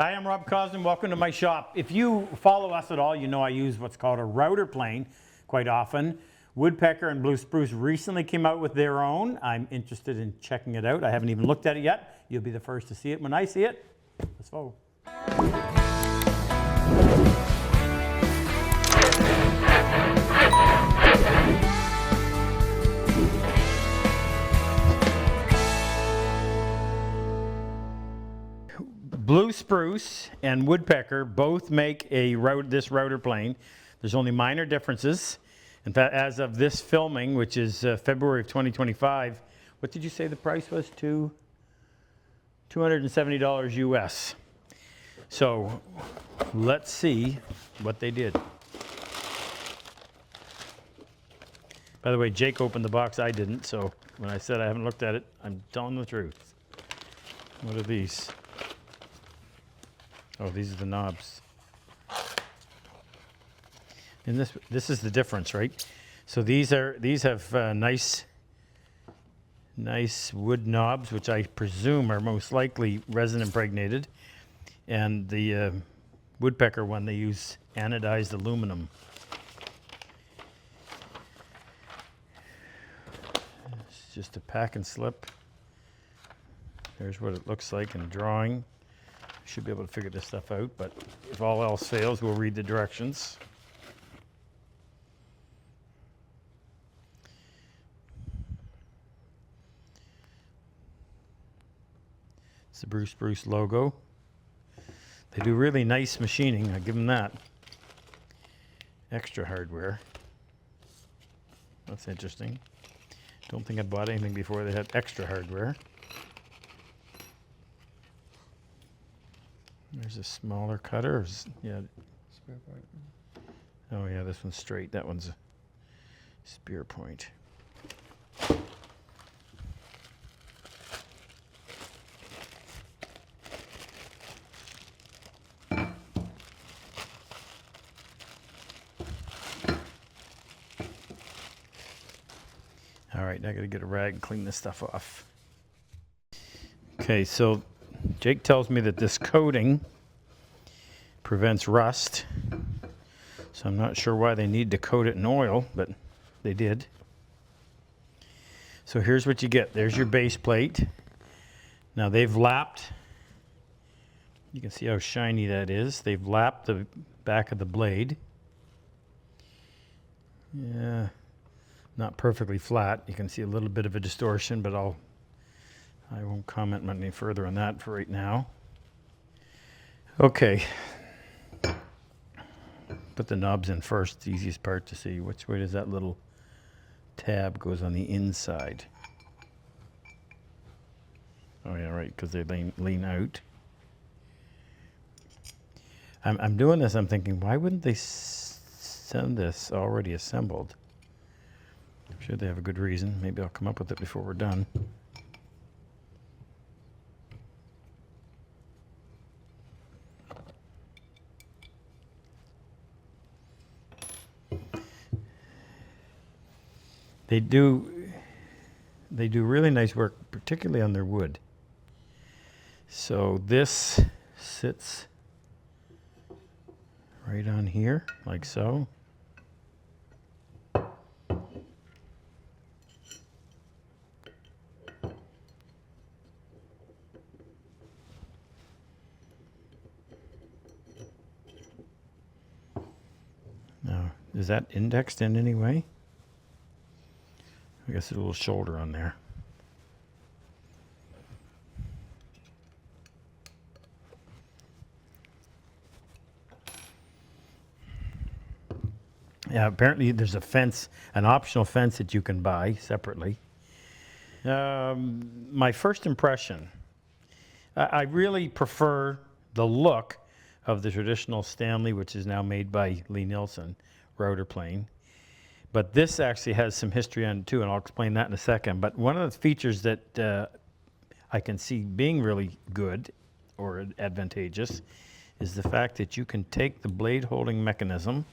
Hi, I'm Rob Cosman. Welcome to my shop. If you follow us at all, you know I use what's called a router plane quite often. Woodpecker and Blue Spruce recently came out with their own. I'm interested in checking it out. I haven't even looked at it yet. You'll be the first to see it when I see it. Let's go. Blue Spruce and Woodpecker both make this router plane. There's only minor differences. In fact, as of this filming, which is February of 2025, what did you say the price was? $270 US. So let's see what they did. By the way, Jake opened the box, I didn't, so when I said I haven't looked at it, I'm telling the truth. What are these? Oh, these are the knobs. And this is the difference, right? So these have nice wood knobs, which I presume are most likely resin impregnated. And the Woodpecker one, they use anodized aluminum. It's just a pack and slip. There's what it looks like in drawing. Should be able to figure this stuff out, but if all else fails, we'll read the directions. It's the Blue Spruce logo. They do really nice machining, I give them that. Extra hardware. That's interesting. Don't think I'd bought anything before they had extra hardware. There's a smaller cutter. Yeah. Spear point. Oh yeah, this one's straight. That one's a spear point. All right, now I gotta get a rag and clean this stuff off. Okay, so Jake tells me that this coating prevents rust, so I'm not sure why they need to coat it in oil, but they did. So here's what you get. There's your base plate. Now they've lapped, you can see how shiny that is. They've lapped the back of the blade. Yeah, not perfectly flat. You can see a little bit of a distortion, but I won't comment any further on that for right now. Okay. Put the knobs in first. It's the easiest part to see. Which way does that little tab goes on the inside? Oh yeah, right, because they lean out. I'm doing this, I'm thinking, why wouldn't they send this already assembled? I'm sure they have a good reason. Maybe I'll come up with it before we're done. They do really nice work, particularly on their wood. So this sits right on here, like so. Now, is that indexed in any way? I guess a little shoulder on there. Yeah, apparently there's a fence, an optional fence that you can buy separately. My first impression, I really prefer the look of the traditional Stanley, which is now made by Lee Nielsen router plane. But this actually has some history on it too, and I'll explain that in a second. But one of the features that I can see being really good or advantageous is the fact that you can take the blade holding mechanism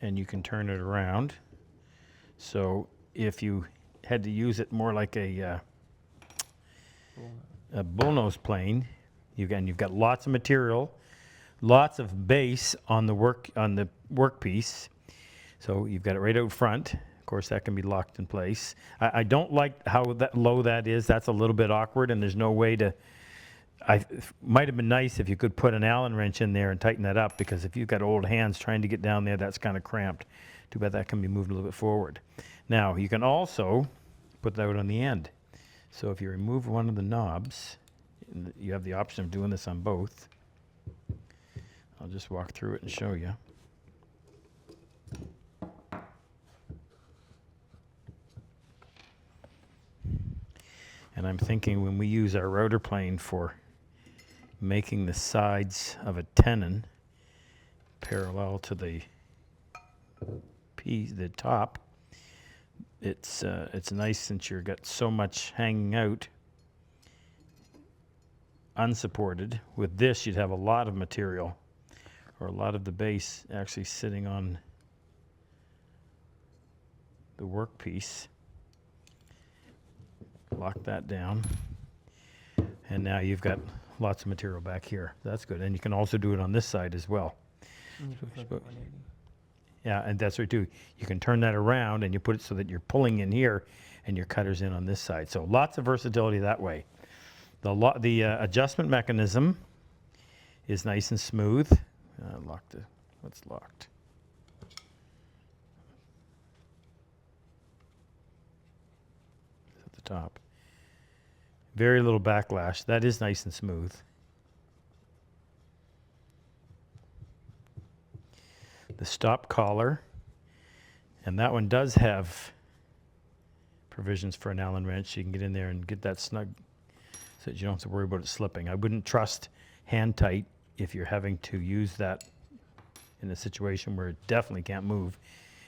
and you can turn it around. So if you had to use it more like a a bullnose plane, you've got lots of material, lots of base on the workpiece. So you've got it right out front. Of course, that can be locked in place. I don't like how low that is. That's a little bit awkward, and there's no way to. Might have been nice if you could put an Allen wrench in there and tighten that up, because if you've got old hands trying to get down there, that's kind of cramped. Too bad that can be moved a little bit forward. Now, you can also put that out on the end. So if you remove one of the knobs, you have the option of doing this on both. I'll just walk through it and show you. And I'm thinking when we use our router plane for making the sides of a tenon parallel to the top, it's nice since you've got so much hanging out unsupported. With this, you'd have a lot of material, or a lot of the base actually sitting on the workpiece. Lock that down, and now you've got lots of material back here. That's good, and you can also do it on this side as well. Yeah, and that's right too. You can turn that around and you put it so that you're pulling in here and your cutter's in on this side. So lots of versatility that way. The adjustment mechanism is nice and smooth. What's locked? At the top. Very little backlash. That is nice and smooth. The stop collar, and that one does have provisions for an Allen wrench. You can get in there and get that snug so that you don't have to worry about it slipping. I wouldn't trust hand tight if you're having to use that in a situation where it definitely can't move.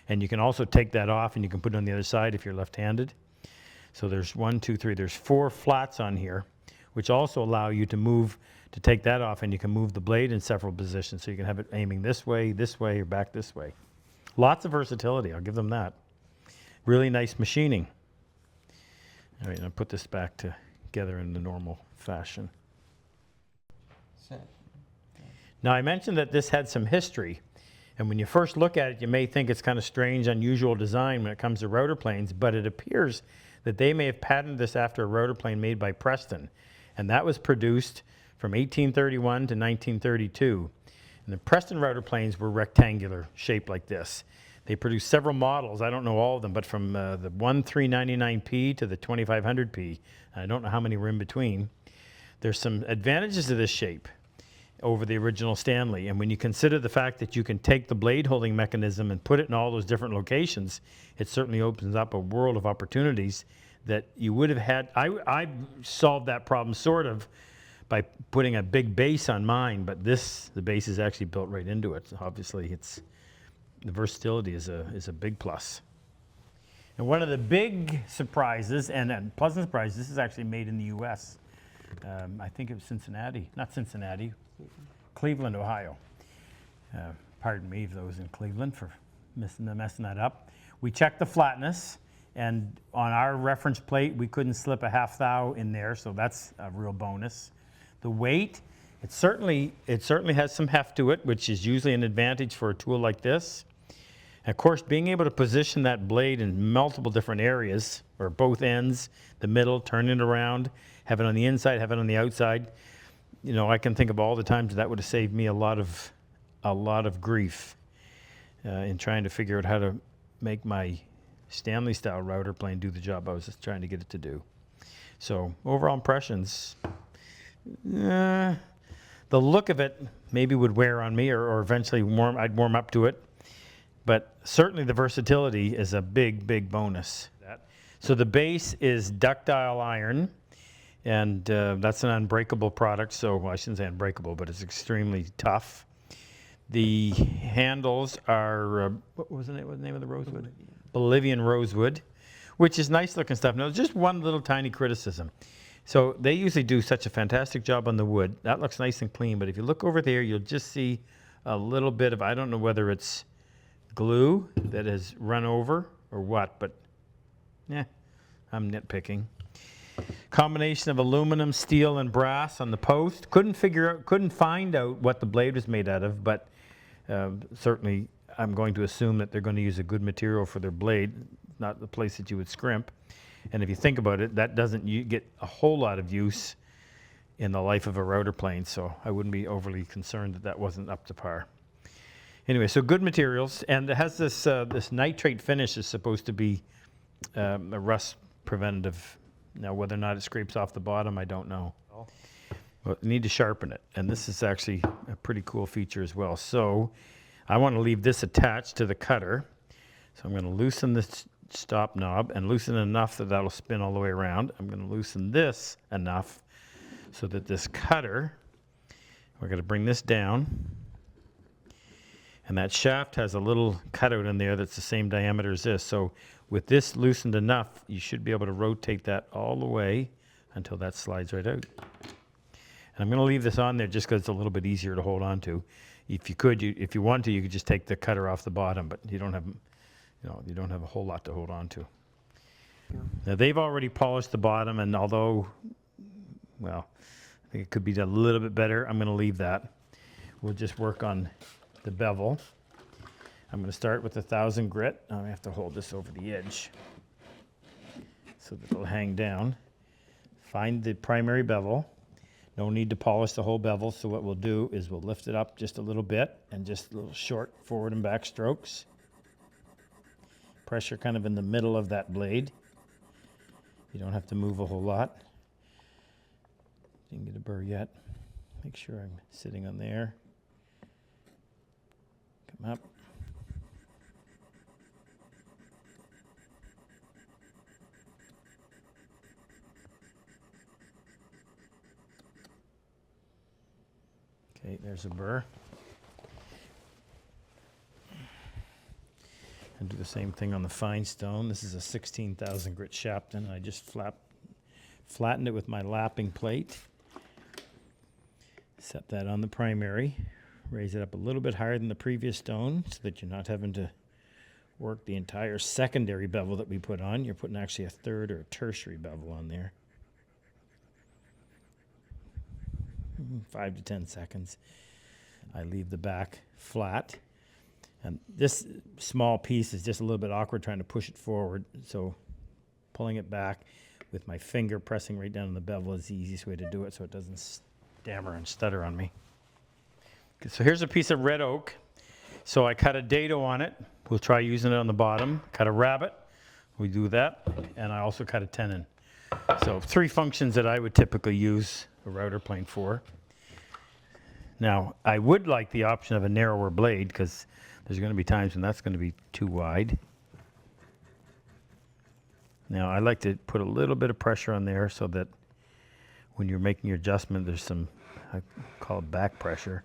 And you can also take that off and you can put it on the other side if you're left-handed. So there's 1, 2, 3, there's 4 flats on here, which also allow you to move, to take that off, and you can move the blade in several positions. So you can have it aiming this way, or back this way. Lots of versatility, I'll give them that. Really nice machining. All right, I'll put this back together in the normal fashion. Now, I mentioned that this had some history, and when you first look at it, you may think it's kind of strange, unusual design when it comes to router planes, but it appears that they may have patented this after a router plane made by Preston, and that was produced from 1831 to 1932. And the Preston router planes were rectangular, shaped like this. They produced several models. I don't know all of them, but from the 1399P to the 2500P. I don't know how many were in between. There's some advantages to this shape over the original Stanley. And when you consider the fact that you can take the blade holding mechanism and put it in all those different locations, it certainly opens up a world of opportunities that you would have had. I solved that problem sort of by putting a big base on mine, but the base is actually built right into it. So obviously, the versatility is a big plus. And one of the big surprises, and pleasant surprises, this is actually made in the U.S. I think it was Cleveland, Ohio. Pardon me if those in Cleveland for messing that up. We checked the flatness, and on our reference plate, we couldn't slip a half thou in there, so that's a real bonus. The weight, it certainly has some heft to it, which is usually an advantage for a tool like this. And of course, being able to position that blade in multiple different areas, or both ends, the middle, turn it around, have it on the inside, have it on the outside. You know, I can think of all the times that would have saved me a lot of grief in trying to figure out how to make my Stanley style router plane do the job I was just trying to get it to do. So overall impressions, the look of it maybe would wear on me, or eventually I'd warm up to it. But certainly the versatility is a big bonus. So the base is ductile iron, and that's an unbreakable product. So, well, I shouldn't say unbreakable, but it's extremely tough. The handles are, what was the name of the rosewood? Bolivian rosewood, which is nice looking stuff. Now, just one little tiny criticism. So they usually do such a fantastic job on the wood. That looks nice and clean, but if you look over there, you'll just see a little bit of, I don't know whether it's glue that has run over or what, but yeah, I'm nitpicking. Combination of aluminum, steel, and brass on the post. Couldn't find out what the blade was made out of, but certainly I'm going to assume that they're going to use a good material for their blade, not the place that you would scrimp. And if you think about it, that doesn't get a whole lot of use in the life of a router plane, so I wouldn't be overly concerned that that wasn't up to par. Anyway, so good materials, and it has this this nitrate finish is supposed to be a rust preventative. Now, whether or not it scrapes off the bottom, I don't know. But you need to sharpen it, and this is actually a pretty cool feature as well. So I want to leave this attached to the cutter, so I'm going to loosen the stop knob and loosen it enough that that'll spin all the way around. I'm going to loosen this enough so that this cutter, we're going to bring this down, and that shaft has a little cutout in there that's the same diameter as this. So with this loosened enough, you should be able to rotate that all the way until that slides right out. And I'm going to leave this on there just because it's a little bit easier to hold on to. If you could, if you want to, you could just take the cutter off the bottom, but you don't have, you don't have a whole lot to hold on to. Yeah. Now they've already polished the bottom, and although, well, I think it could be done a little bit better, I'm going to leave that. We'll just work on the bevel. I'm going to start with 1000 grit. I have to hold this over the edge so that it'll hang down. Find the primary bevel. No need to polish the whole bevel, so what we'll do is we'll lift it up just a little bit and just little short forward and back strokes. Pressure kind of in the middle of that blade. You don't have to move a whole lot. Didn't get a burr yet. Make sure I'm sitting on there. Come up. Okay, there's a burr. And do the same thing on the fine stone. This is a 16,000 grit Sharpening. I just flattened it with my lapping plate. Set that on the primary. Raise it up a little bit higher than the previous stone so that you're not having to work the entire secondary bevel that we put on. You're putting actually a third or a tertiary bevel on there. 5 to 10 seconds. I leave the back flat. And this small piece is just a little bit awkward trying to push it forward. So pulling it back with my finger pressing right down on the bevel is the easiest way to do it so it doesn't stammer and stutter on me. Okay, so here's a piece of red oak. So I cut a dado on it. We'll try using it on the bottom. Cut a rabbit. We do that. And I also cut a tenon. So 3 functions that I would typically use a router plane for. Now, I would like the option of a narrower blade because there's going to be times when that's going to be too wide. Now, I like to put a little bit of pressure on there so that when you're making your adjustment, there's some, I call it back pressure.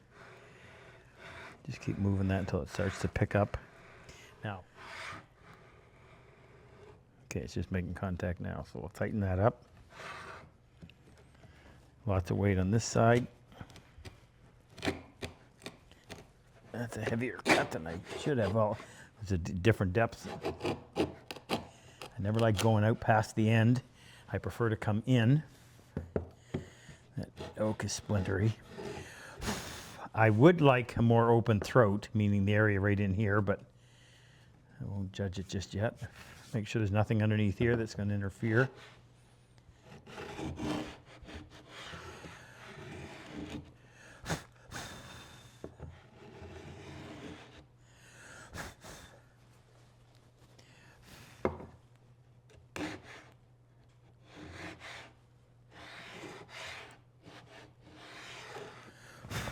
Just keep moving that until it starts to pick up. Now, okay, it's just making contact now, so we'll tighten that up. Lots of weight on this side. That's a heavier cut than I should have. Well, it's a different depth. I never like going out past the end. I prefer to come in. That oak is splintery. I would like a more open throat, meaning the area right in here, but I won't judge it just yet. Make sure there's nothing underneath here that's going to interfere.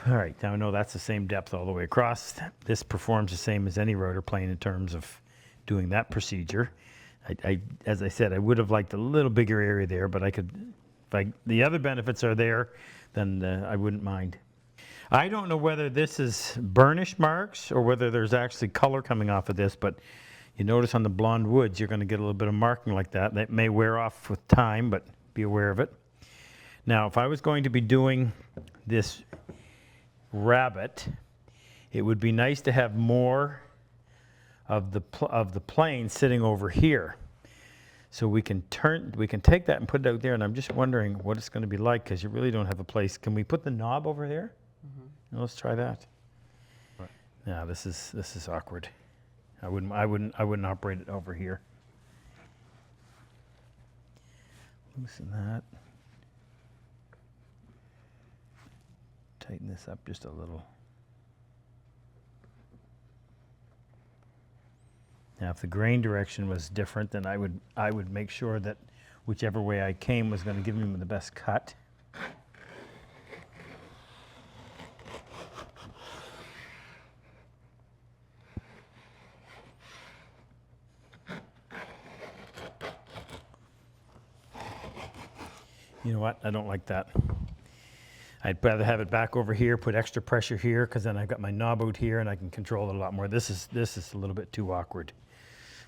All right, now I know that's the same depth all the way across. This performs the same as any rotor plane in terms of doing that procedure. As I said, I would have liked a little bigger area there, but I could, if the other benefits are there, then I wouldn't mind. I don't know whether this is burnish marks or whether there's actually color coming off of this, but you notice on the blonde woods, you're going to get a little bit of marking like that. That may wear off with time, but be aware of it. Now, if I was going to be doing this rabbit, it would be nice to have more of the plane sitting over here. So we can take that and put it out there, and I'm just wondering what it's going to be like because you really don't have a place. Can we put the knob over there? Mm-hmm. Let's try that. Right. Yeah, this is awkward. I wouldn't operate it over here. Loosen that. Tighten this up just a little. Now, if the grain direction was different, then I would make sure that whichever way I came was going to give me the best cut. You know what? I don't like that. I'd rather have it back over here, put extra pressure here, because then I've got my knob out here and I can control it a lot more. This is a little bit too awkward.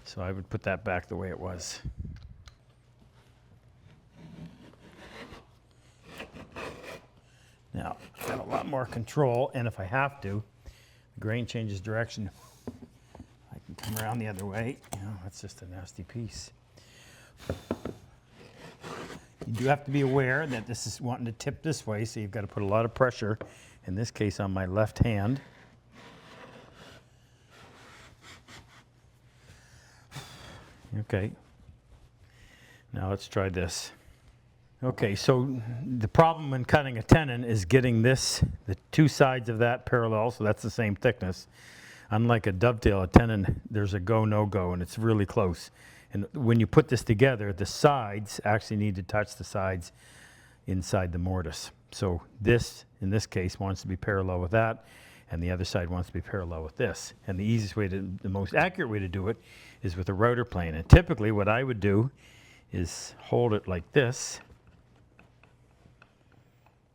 So I would put that back the way it was. Now, I have a lot more control, and if I have to, the grain changes direction. I can come around the other way. You know, that's just a nasty piece. You do have to be aware that this is wanting to tip this way, so you've got to put a lot of pressure, in this case on my left hand. Okay, now let's try this. Okay, so the problem when cutting a tenon is getting the two sides of that parallel, so that's the same thickness. Unlike a dovetail, a tenon, there's a go, no go, and it's really close. And when you put this together, the sides actually need to touch the sides inside the mortise. So this, in this case, wants to be parallel with that, and the other side wants to be parallel with this. And the easiest way the most accurate way to do it is with a router plane. And typically what I would do is hold it like this.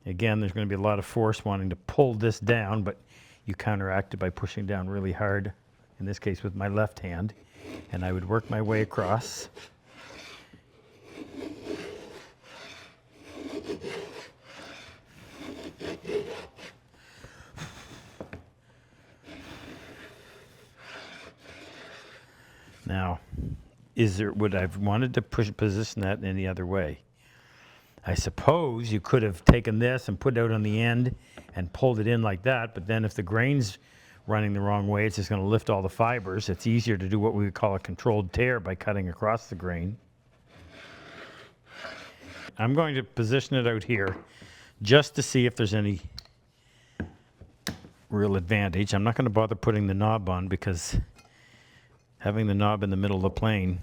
Again, there's going to be a lot of force wanting to pull this down, but you counteract it by pushing down really hard, in this case with my left hand. And I would work my way across. Now, would I have wanted to position that any other way? I suppose you could have taken this and put it out on the end and pulled it in like that, but then if the grain's running the wrong way, it's just going to lift all the fibers. It's easier to do what we would call a controlled tear by cutting across the grain. I'm going to position it out here just to see if there's any real advantage. I'm not going to bother putting the knob on because having the knob in the middle of the plane,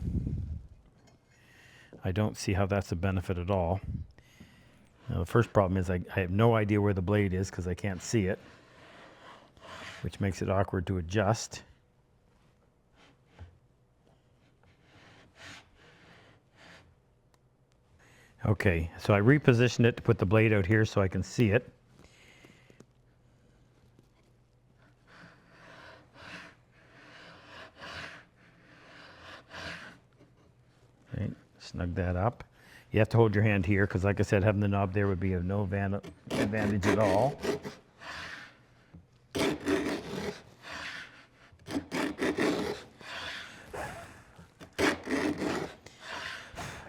I don't see how that's a benefit at all. Now, the first problem is I have no idea where the blade is because I can't see it, which makes it awkward to adjust. Okay, so I repositioned it to put the blade out here so I can see it. Okay, snug that up. You have to hold your hand here because, like I said, having the knob there would be of no advantage at all.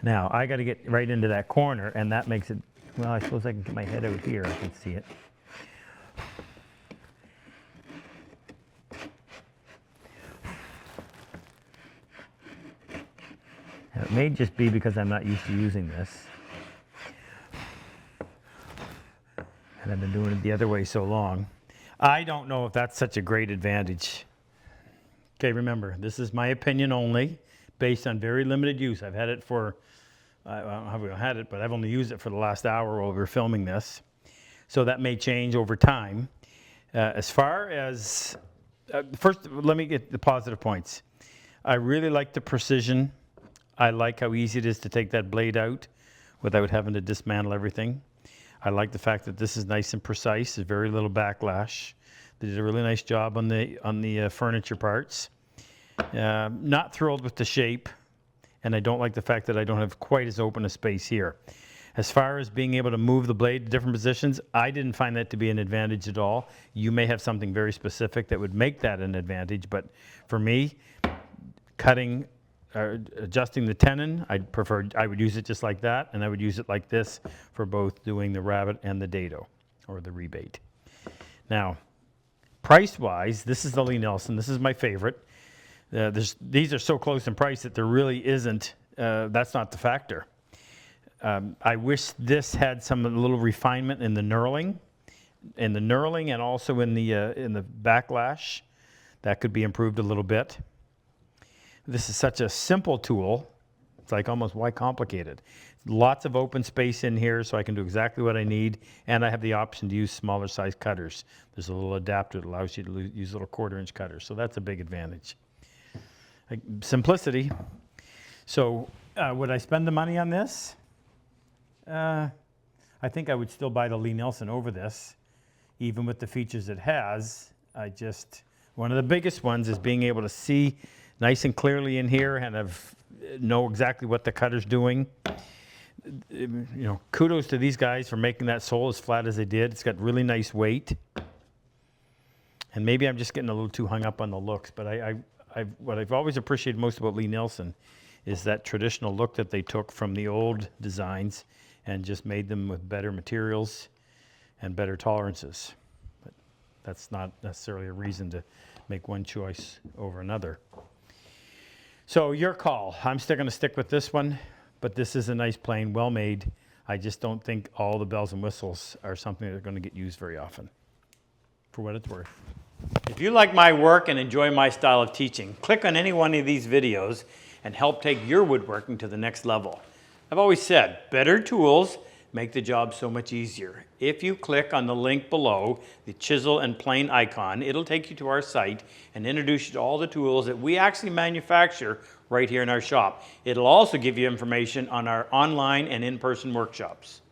Now, I got to get right into that corner, and that makes it, well, I suppose I can get my head out here. I can see it. Now, it may just be because I'm not used to using this. And I've been doing it the other way so long. I don't know if that's such a great advantage. Okay, remember, this is my opinion only, based on very limited use. I've had it for, I don't know how we had it, but I've only used it for the last hour while we were filming this. So that may change over time. As far as, first, let me get the positive points. I really like the precision. I like how easy it is to take that blade out without having to dismantle everything. I like the fact that this is nice and precise. There's very little backlash. They did a really nice job on the furniture parts. Not thrilled with the shape, and I don't like the fact that I don't have quite as open a space here. As far as being able to move the blade to different positions, I didn't find that to be an advantage at all. You may have something very specific that would make that an advantage, but for me, cutting adjusting the tenon, I would use it just like that, and I would use it like this for both doing the rabbet and the dado, or the rebate. Now, price-wise, this is the Lee Nelson. This is my favorite. These are so close in price that there really isn't, that's not the factor. I wish this had some little refinement in the knurling, and also in the backlash. That could be improved a little bit. This is such a simple tool. It's like almost why complicated? Lots of open space in here, so I can do exactly what I need, and I have the option to use smaller size cutters. There's a little adapter that allows you to use little 1/4-inch cutters, so that's a big advantage. Simplicity. So would I spend the money on this? I think I would still buy the Lee Nelson over this, even with the features it has. One of the biggest ones is being able to see nice and clearly in here and know exactly what the cutter's doing. You know, kudos to these guys for making that sole as flat as they did. It's got really nice weight. And maybe I'm just getting a little too hung up on the looks, but what I've always appreciated most about Lee Nelson is that traditional look that they took from the old designs and just made them with better materials and better tolerances. But that's not necessarily a reason to make one choice over another. So your call. I'm still going to stick with this one, but this is a nice plane, well made. I just don't think all the bells and whistles are something that are going to get used very often, for what it's worth. If you like my work and enjoy my style of teaching, click on any one of these videos and help take your woodworking to the next level. I've always said, better tools make the job so much easier. If you click on the link below, the chisel and plane icon, it'll take you to our site and introduce you to all the tools that we actually manufacture right here in our shop. It'll also give you information on our online and in-person workshops.